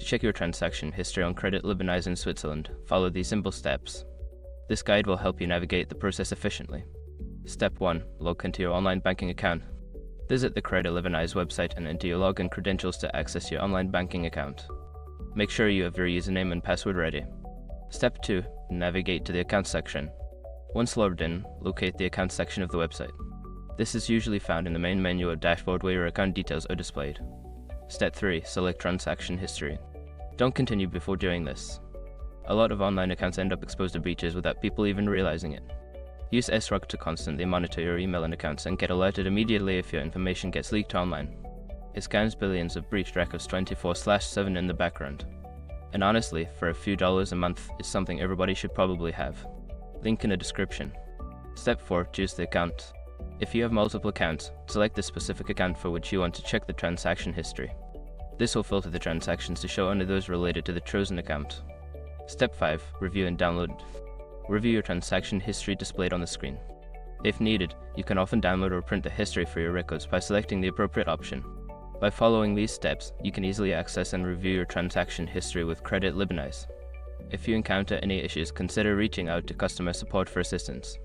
To check your transaction history on Credit Libanais in Switzerland, follow these simple steps. This guide will help you navigate the process efficiently. Step 1. Log into your online banking account. Visit the Credit Libanais website and enter your login credentials to access your online banking account. Make sure you have your username and password ready. Step 2. Navigate to the account section. Once logged in, locate the account section of the website. This is usually found in the main menu or dashboard where your account details are displayed. Step 3. Select transaction history. Don't continue before doing this. A lot of online accounts end up exposed to breaches without people even realizing it. Use SROG to constantly monitor your email and accounts and get alerted immediately if your information gets leaked online. It scans billions of breached records 24/7 in the background. And honestly, for a few dollars a month, it's something everybody should probably have. Link in the description. Step 4. Choose the account. If you have multiple accounts, select the specific account for which you want to check the transaction history. This will filter the transactions to show only those related to the chosen account. Step 5. Review and download. Review your transaction history displayed on the screen. If needed, you can often download or print the history for your records by selecting the appropriate option. By following these steps, you can easily access and review your transaction history with Credit Libanais. If you encounter any issues, consider reaching out to customer support for assistance.